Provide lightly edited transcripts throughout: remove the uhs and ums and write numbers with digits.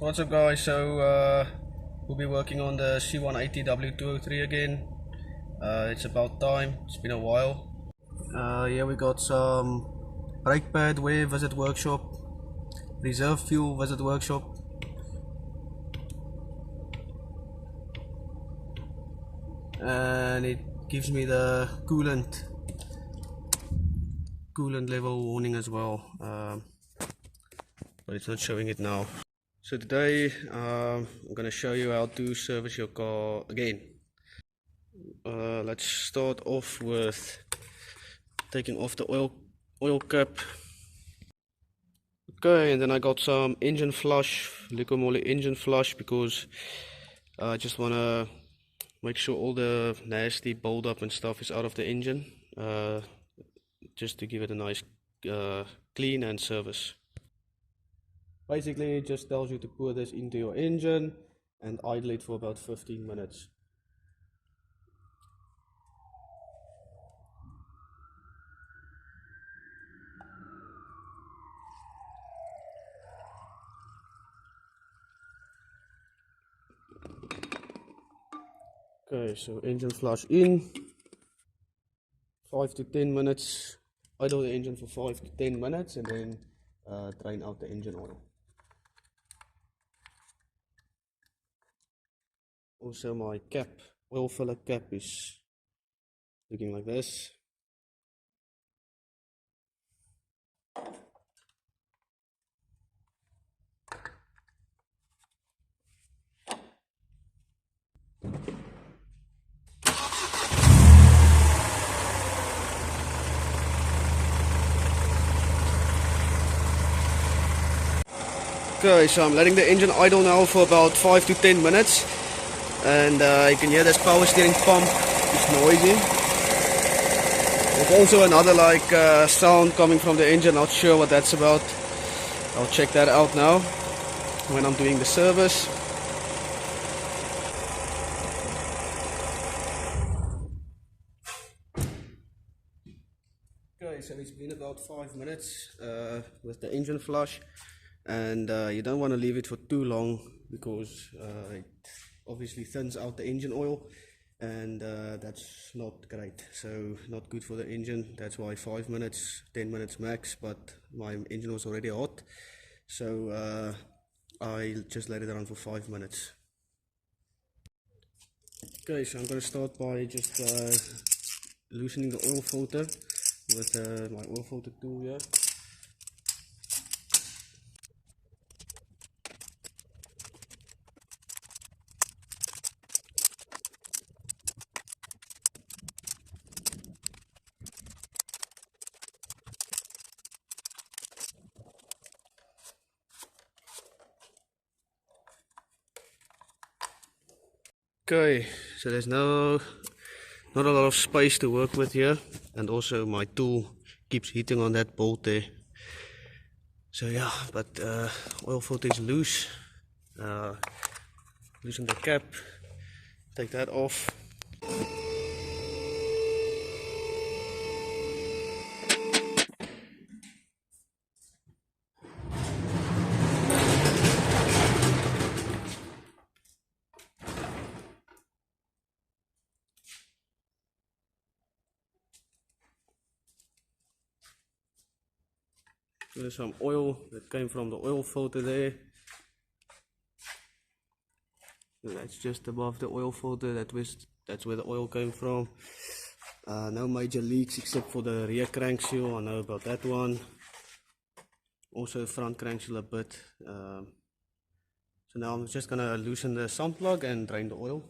What's up guys, so we'll be working on the C180 W203 again. It's about time, it's been a while. Here we got some brake pad wear visit workshop, reserve fuel visit workshop, and it gives me the coolant level warning as well, but it's not showing it now. So today I'm gonna show you how to service your car again. Let's start off with taking off the oil cap. Okay, and then I got some engine flush, liquid moly engine flush, because I just wanna make sure all the nasty buildup and stuff is out of the engine, just to give it a nice clean and service. Basically, it just tells you to pour this into your engine and idle it for about 15 minutes. Okay, so engine flush in, 5 to 10 minutes, idle the engine for 5 to 10 minutes, and then drain out the engine oil. Also, my cap, oil filler cap, is looking like this. Okay, so I'm letting the engine idle now for about 5 to 10 minutes, and you can hear this power steering pump, it's noisy. There's also another sound coming from the engine, not sure what that's about. I'll check that out now when I'm doing the service. Okay, so it's been about 5 minutes with the engine flush, and you don't want to leave it for too long, because it obviously thins out the engine oil, and that's not great, so not good for the engine. That's why 5 minutes, 10 minutes max, but my engine was already hot, so I just let it run for 5 minutes. Okay, so I'm going to start by just loosening the oil filter with my oil filter tool here. Okay, so there's not a lot of space to work with here, and also my tool keeps hitting on that bolt there. So yeah, but oil filter is loose. Loosen the cap, take that off. There's some oil that came from the oil filter there. So that's just above the oil filter. That's where the oil came from. No major leaks except for the rear crank seal. I know about that one. Also front crank seal a bit. So now I'm just gonna loosen the sump plug and drain the oil.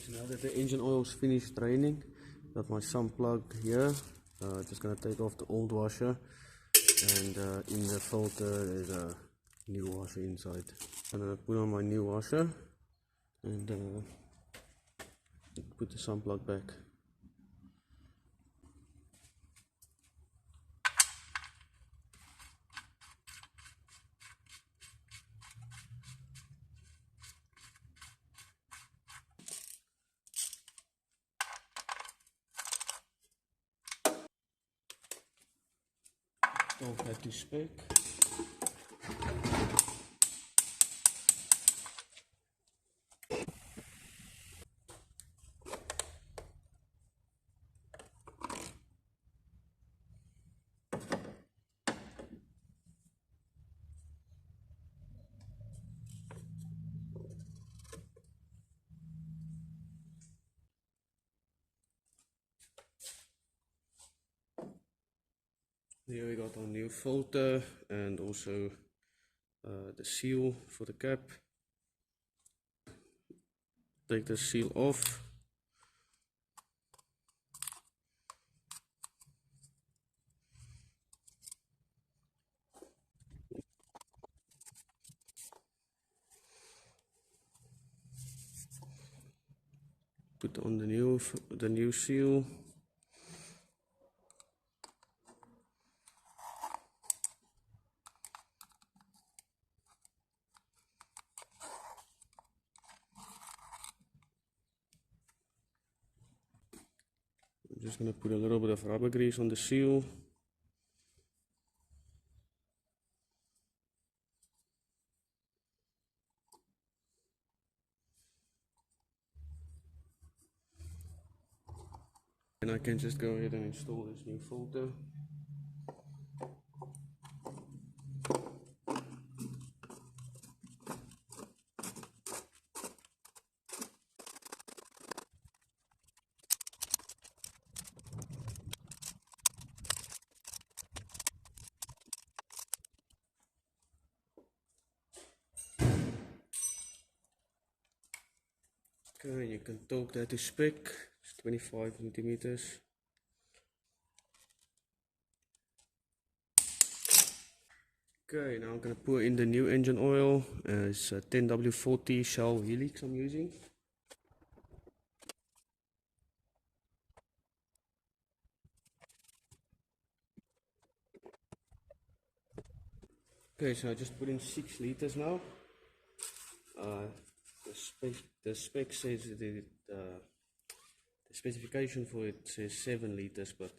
So now that the engine oil is finished draining, got my sump plug here. Just gonna take off the old washer, and in the filter there's a new washer inside. I'm gonna put on my new washer and put the sump plug back. Stove back to spec. Here we got our new filter and also the seal for the cap. Take the seal off. Put on the new seal. I'm just going to put a little bit of rubber grease on the seal. And I can just go ahead and install this new filter. Okay, you can torque that to spec. It's 25 millimeters. Okay, now I'm going to pour in the new engine oil. It's a 10W40 Shell Helix I'm using. Okay, so I just put in 6 liters now. The spec says that the specification for it says 7 liters, but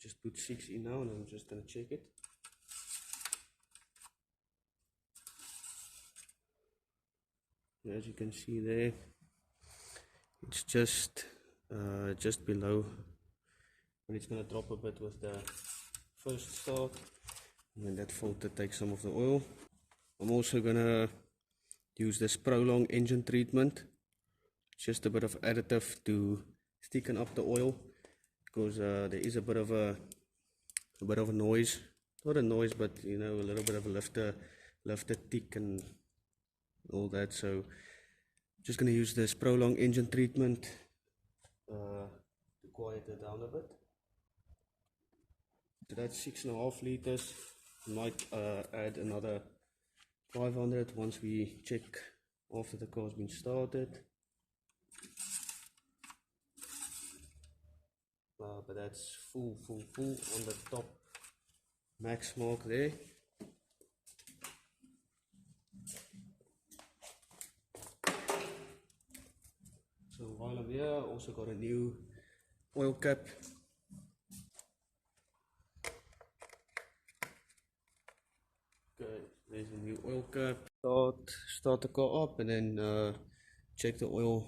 just put 6 in now and I'm just going to check it. As you can see there, it's just below, but it's going to drop a bit with the first start, and then that filter takes some of the oil. I'm also going to use this Prolong engine treatment, just a bit of additive to thicken up the oil, because there is a bit of a noise, not a noise, but you know, a little bit of a lifter tick and all that. So just going to use this Prolong engine treatment to quiet it down a bit. So that's 6.5 liters. Might add another 500 once we check after the car's been started. But that's full on the top max mark there. So while I'm here, I also got a new oil cap. Okay, there's a new oil cap. Start the car up and then check the oil.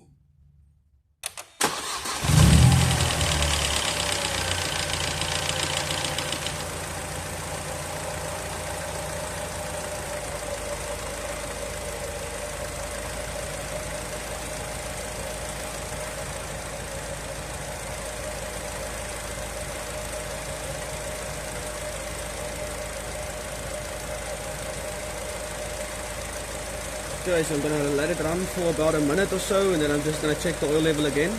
Okay, so I'm gonna let it run for about a minute or so, and then I'm just gonna check the oil level again.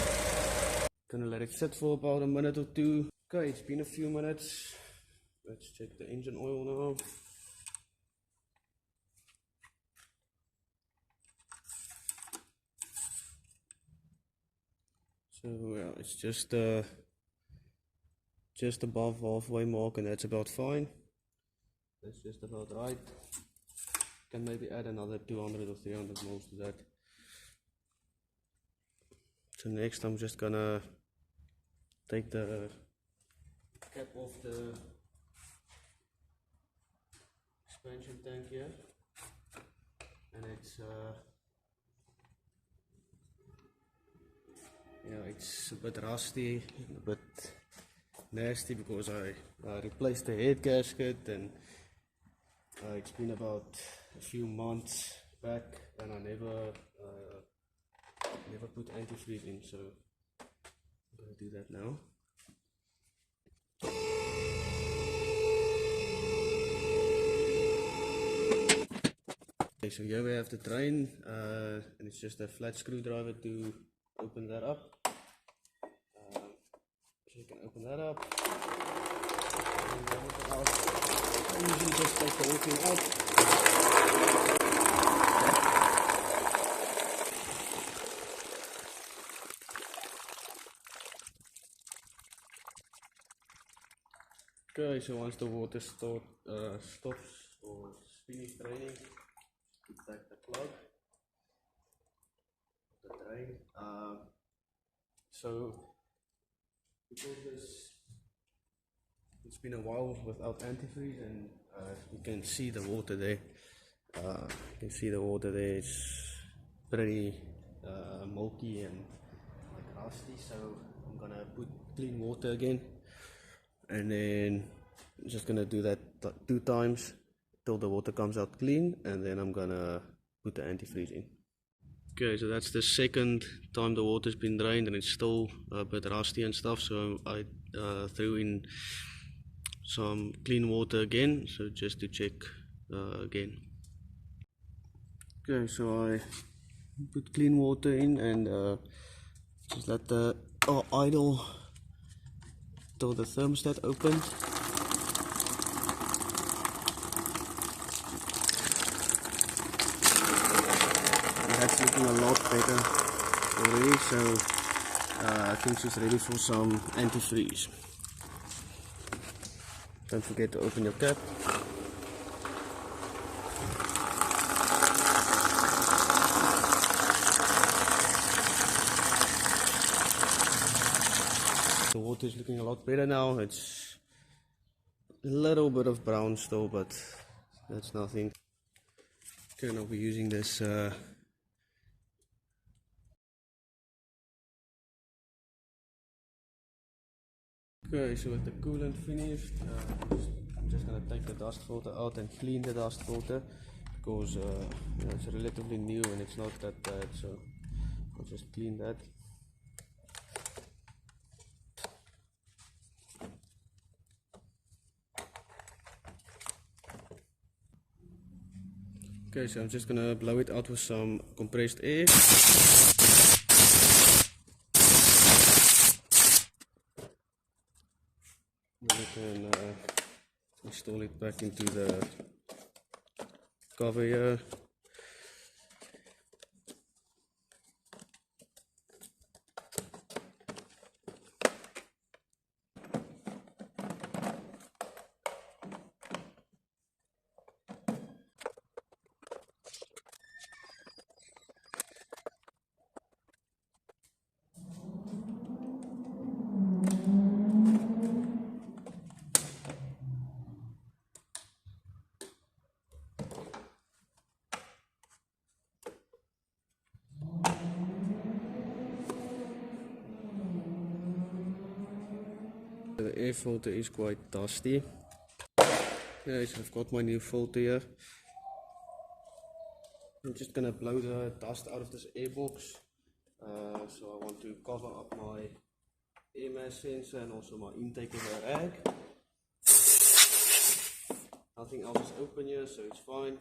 Gonna let it sit for about a minute or two. Okay, it's been a few minutes. Let's check the engine oil now. So yeah, it's just above halfway mark, and that's about fine. That's just about right. Can maybe add another 200 or 300 mils to that. So next I'm just gonna take the cap off the expansion tank here, and it's it's a bit rusty, a bit nasty because I replaced the head gasket, and it's been about a few months back, and I never put antifreeze in, so I'm gonna do that now. Okay, so here we have the drain, and it's just a flat screwdriver to open that up. So you can open that up. I usually just take the whole thing out. Okay, so once the water stops or finishes draining, you take the plug, the drain. So because it's been a while without antifreeze, and you can see the water there. It's pretty milky and like rusty. So I'm gonna put clean water again, and then I'm just gonna do that 2 times till the water comes out clean, and then I'm gonna put the antifreeze in. Okay, so that's the second time the water's been drained, and it's still a bit rusty and stuff, so I threw in some clean water again, so just to check again. Okay, so I put clean water in, and just let the idle till the thermostat opens. That's looking a lot better already, so I think she's ready for some antifreeze. Don't forget to open your cap. The water is looking a lot better now. It's a little bit of brown still, but that's nothing. Okay, now we're using this okay, so with the coolant finished, I'm just gonna take the dust filter out and clean the dust filter, because it's relatively new and it's not that bad, so I'll just clean that. Okay, so I'm just gonna blow it out with some compressed air. Then we can install it back into the cover here. The air filter is quite dusty. Okay, so I've got my new filter here. I'm just gonna blow the dust out of this air box. So I want to cover up my air mass sensor and also my intake of the rag. Nothing else is open here, so it's fine.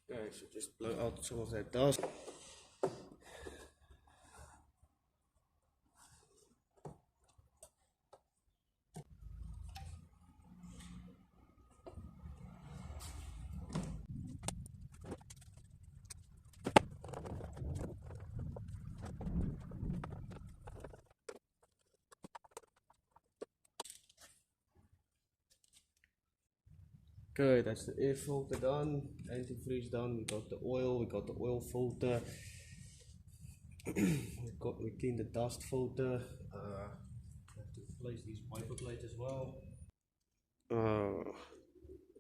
Okay, so just blow out some of that dust. Okay, that's the air filter done, antifreeze done, we got the oil filter, we cleaned the dust filter, have to replace these wiper blades as well.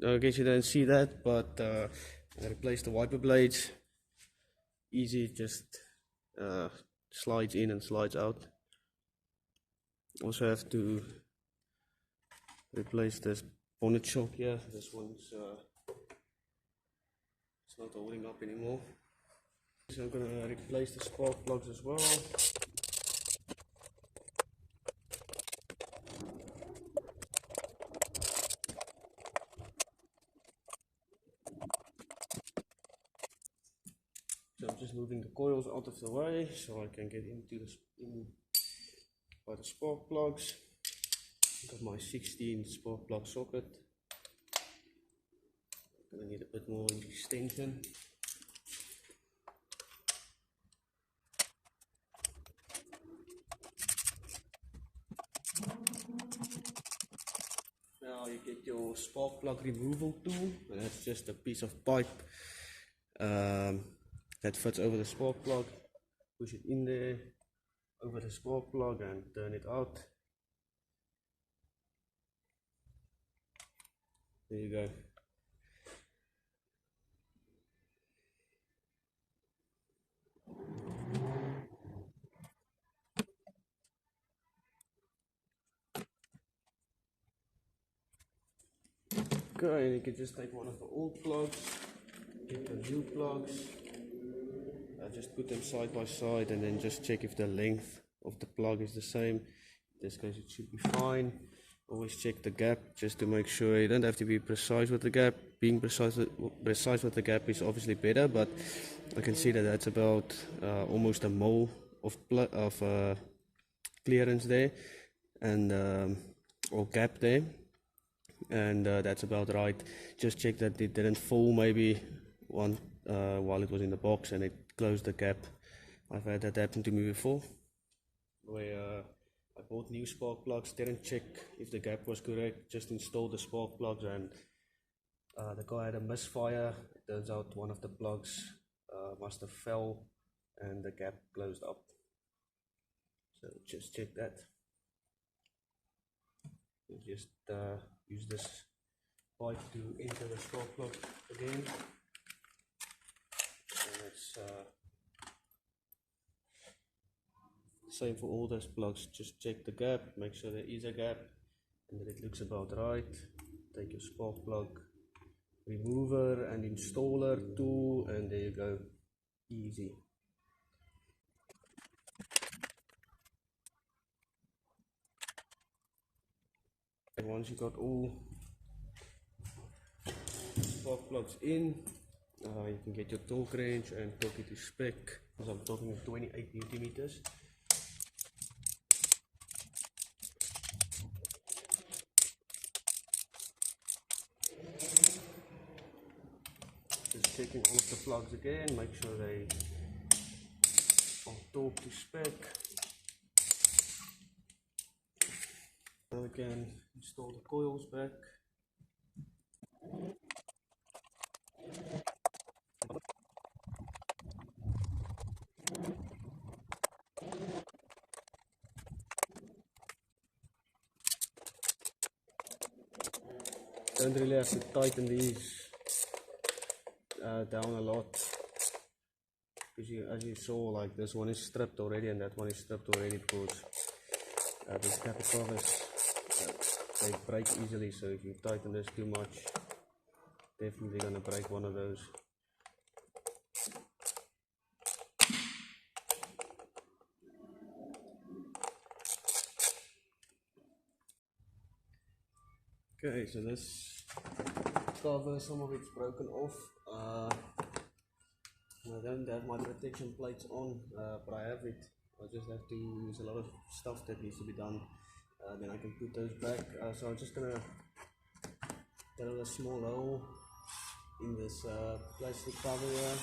I guess you don't see that, but I replaced the wiper blades. Easy, just slides in and slides out. Also have to replace this bonnet shock here. This one's it's not holding up anymore. So I'm gonna replace the spark plugs as well. So I'm just moving the coils out of the way so I can get into by the spark plugs. Got my 16 spark plug socket. Gonna need a bit more extension. Now you get your spark plug removal tool, and that's just a piece of pipe that fits over the spark plug. Push it in there, over the spark plug, and turn it out. There you go. Okay, and you can just take one of the old plugs, get the new plugs, just put them side by side and then just check if the length of the plug is the same. In this case it should be fine. Always check the gap just to make sure. You don't have to be precise with the gap. Being precise with the gap is obviously better, but I can see that that's about almost a mil of clearance there, and or gap there, and that's about right. Just check that it didn't fall maybe while it was in the box and it closed the gap. I've had that happen to me before, where I bought new spark plugs, didn't check if the gap was correct, just installed the spark plugs, and the guy had a misfire. It turns out one of the plugs must have fell and the gap closed up. So just check that. You just use this pipe to enter the spark plug again. And it's same for all those plugs. Just check the gap, make sure there is a gap and that it looks about right. Take your spark plug remover and installer tool, and there you go. Easy. And once you got all spark plugs in, you can get your torque range and torque it to spec, because I'm talking 28 Newton meters. Just checking all of the plugs again, make sure they are torqued to spec. Now we can install the coils back. Don't really have to tighten these down a lot, because as you saw, like this one is stripped already and that one is stripped already, because these cap covers they break easily. So if you tighten this too much, definitely gonna break one of those. Okay, so this cover, some of it's broken off. I don't have my protection plates on, but I have it. I just have to use a lot of stuff that needs to be done. Then I can put those back. So I'm just gonna drill a small hole in this plastic cover here,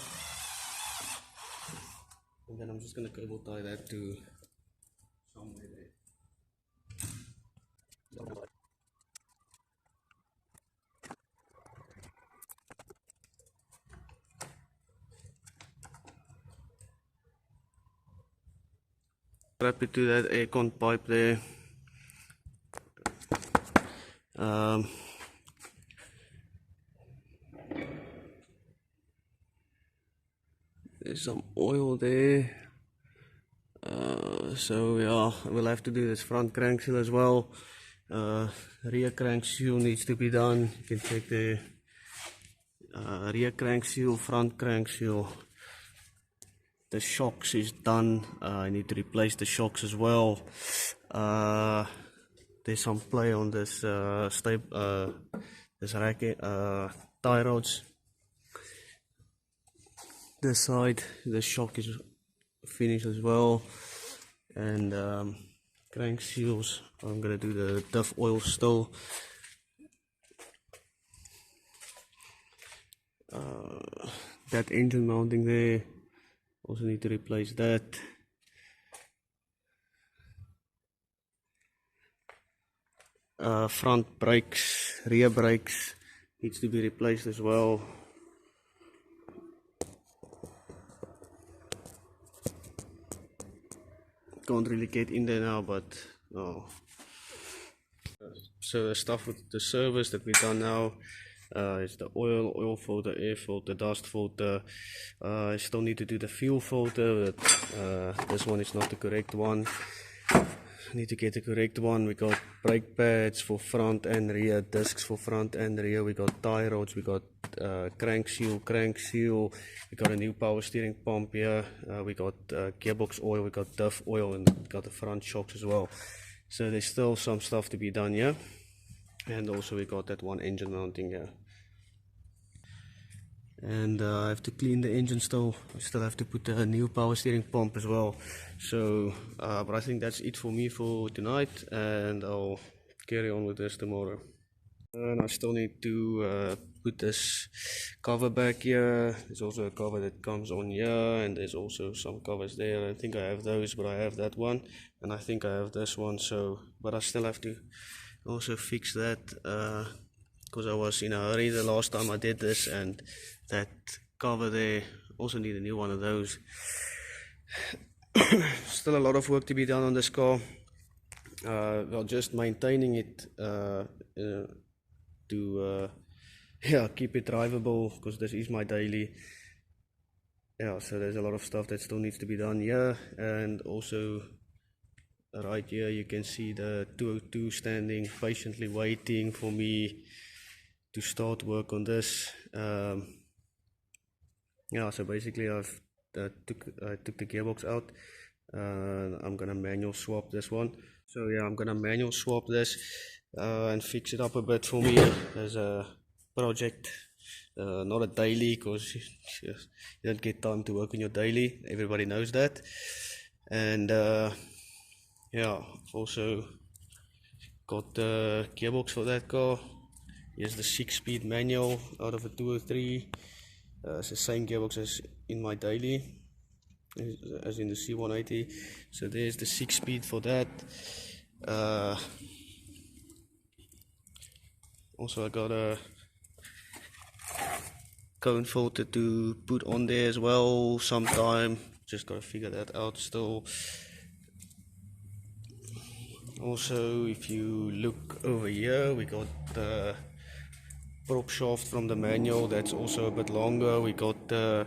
and then I'm just gonna cable tie that to somewhere there. Wrap it to that aircon pipe there. There's some oil there. So yeah, we'll have to do this front crank seal as well. Rear crank seal needs to be done. You can check the rear crank seal, front crank seal. The shocks is done. I need to replace the shocks as well. There's some play on this this racket, tie rods. This side, the shock is finished as well, and crank seals. I'm gonna do the diff oil still. That engine mounting there, also need to replace that. Front brakes, rear brakes needs to be replaced as well. Can't really get in there now, but no. So the stuff with the service that we've done now is the oil filter, air filter, dust filter. I still need to do the fuel filter, but this one is not the correct one. I need to get the correct one. We got brake pads for front and rear, discs for front and rear. We got tie rods, we got crank seal. We got a new power steering pump here. We got gearbox oil, we got diff oil, and we got the front shocks as well. So there's still some stuff to be done here. And also we got that one engine mounting here. And I have to clean the engine still. I still have to put a new power steering pump as well. So but I think that's it for me for tonight, and I'll carry on with this tomorrow. And I still need to put this cover back here. There's also a cover that comes on here, and there's also some covers there. I don't think I have those, but I have that one, and I think I have this one. So but I still have to also fix that, because I was in a hurry the last time I did this, and that cover there also need a new one of those. Still a lot of work to be done on this car. Well, just maintaining it to yeah, keep it drivable, because this is my daily. Yeah, so there's a lot of stuff that still needs to be done here, and also right here you can see the 202 standing patiently waiting for me to start work on this. Yeah, so basically I took the gearbox out. I'm gonna manual swap this one. So yeah, I'm gonna manual swap this and fix it up a bit for me as a project, not a daily, because you don't get time to work on your daily. Everybody knows that. And yeah, I've also got the gearbox for that car. Here's the 6-speed manual out of a 203. It's the same gearbox as in my daily, as in the c180. So there's the 6-speed for that. Also I got a cone filter to put on there as well sometime. Just gotta figure that out still. Also, if you look over here, we got the prop shaft from the manual, that's also a bit longer. We got the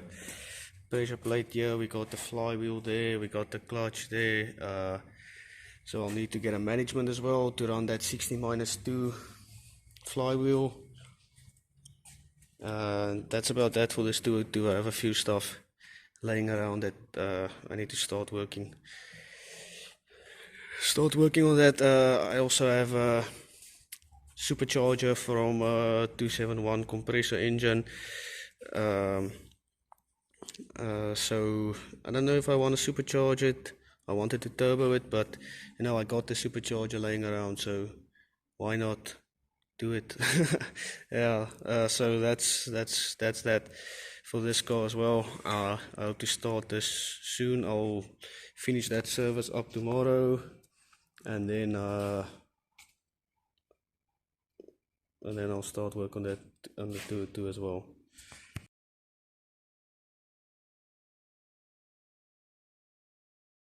pressure plate here, we got the flywheel there, we got the clutch there. So I'll need to get a management as well to run that 60-2 flywheel. That's about that for this 202. I have a few stuff laying around that I need to start working on that. I also have supercharger from 271 compressor engine. So I don't know if I want to supercharge it. I wanted to turbo it, but you know, I got the supercharger laying around, so why not do it? Yeah, so that's that for this car as well. I hope to start this soon. I'll finish that service up tomorrow, and then I'll start work on that on the 202 as well.